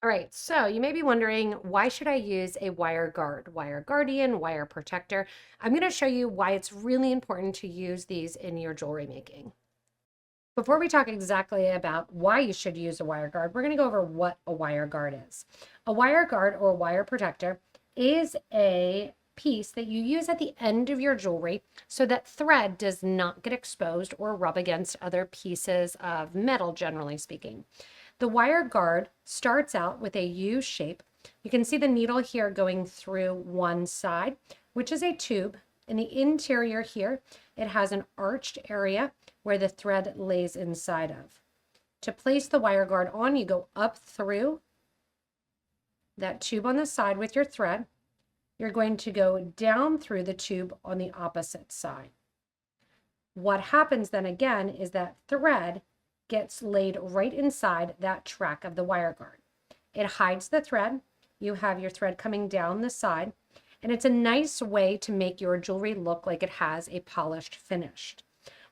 All right, so you may be wondering, why should I use a wire guard, wire guardian, wire protector? I'm going to show you why it's really important to use these in your jewelry making. Before we talk exactly about why you should use a wire guard, we're going to go over what a wire guard is. A wire guard or wire protector is a piece that you use at the end of your jewelry so that thread does not get exposed or rub against other pieces of metal, generally speaking. The wire guard starts out with a U shape. You can see the needle here going through one side, which is a tube. In the interior here, it has an arched area where the thread lays inside of. To place the wire guard on, you go up through that tube on the side with your thread. You're going to go down through the tube on the opposite side. What happens then again is that thread gets laid right inside that track of the wire guard. It hides the thread. You have your thread coming down the side, and it's a nice way to make your jewelry look like it has a polished finish.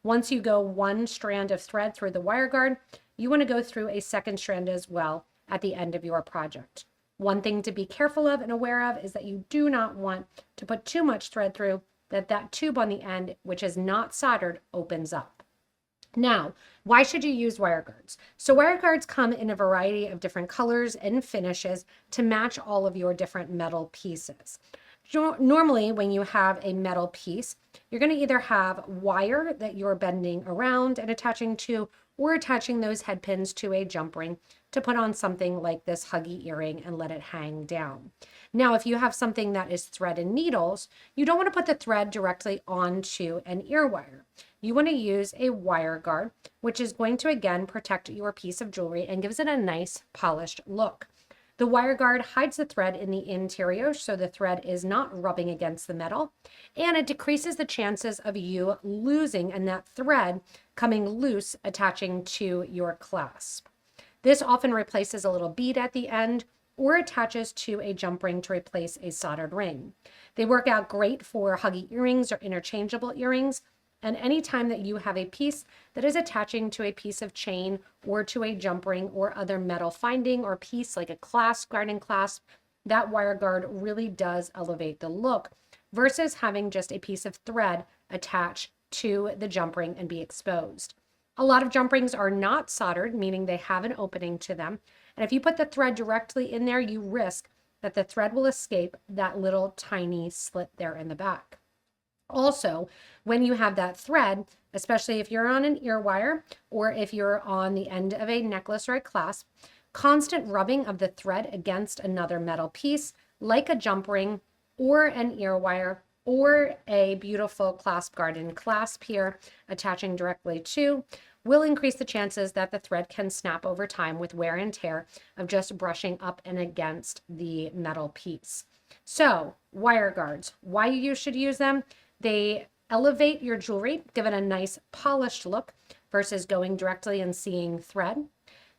Once you go one strand of thread through the wire guard, you want to go through a second strand as well at the end of your project. One thing to be careful of and aware of is that you do not want to put too much thread through that tube on the end, which is not soldered, opens up. Now, why should you use wire guards? So wire guards come in a variety of different colors and finishes to match all of your different metal pieces. Normally, when you have a metal piece, you're going to either have wire that you're bending around and attaching to, or attaching those head pins to a jump ring to put on something like this huggy earring and let it hang down. Now, if you have something that is thread and needles, you don't want to put the thread directly onto an ear wire. You want to use a wire guard, which is going to again protect your piece of jewelry and gives it a nice polished look. The wire guard hides the thread in the interior so the thread is not rubbing against the metal, and it decreases the chances of you losing and that thread coming loose attaching to your clasp. This often replaces a little bead at the end or attaches to a jump ring to replace a soldered ring. They work out great for huggy earrings or interchangeable earrings. And anytime that you have a piece that is attaching to a piece of chain or to a jump ring or other metal finding or piece like a clasp, garden clasp, that wire guard really does elevate the look versus having just a piece of thread attached to the jump ring and be exposed. A lot of jump rings are not soldered, meaning they have an opening to them. And if you put the thread directly in there, you risk that the thread will escape that little tiny slit there in the back. Also, when you have that thread, especially if you're on an ear wire or if you're on the end of a necklace or a clasp, constant rubbing of the thread against another metal piece, like a jump ring or an ear wire or a beautiful clasp garden clasp here attaching directly to, will increase the chances that the thread can snap over time with wear and tear of just brushing up and against the metal piece. So, wire guards, why you should use them? They elevate your jewelry, give it a nice polished look versus going directly and seeing thread.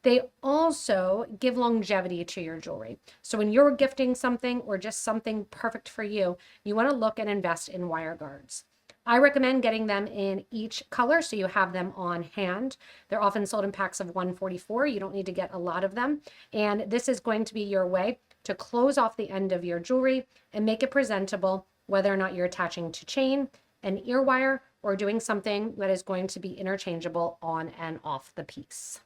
They also give longevity to your jewelry. So when you're gifting something or just something perfect for you, you want to look and invest in wire guards. I recommend getting them in each color so you have them on hand. They're often sold in packs of 144. You don't need to get a lot of them. And this is going to be your way to close off the end of your jewelry and make it presentable, whether or not you're attaching to chain, an ear wire, or doing something that is going to be interchangeable on and off the piece.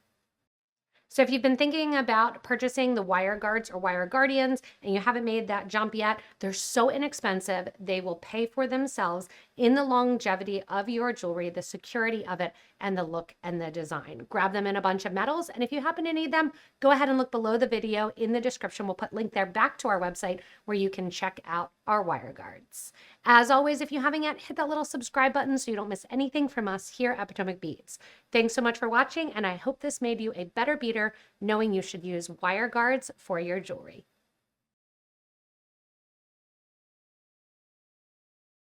So if you've been thinking about purchasing the wire guards or wire guardians and you haven't made that jump yet, they're so inexpensive. They will pay for themselves in the longevity of your jewelry, the security of it, and the look and the design. Grab them in a bunch of metals. And if you happen to need them, go ahead and look below the video in the description. We'll put a link there back to our website where you can check out our wire guards. As always, if you haven't yet, hit that little subscribe button so you don't miss anything from us here at Potomac Beads. Thanks so much for watching, and I hope this made you a better beader knowing you should use wire guards for your jewelry.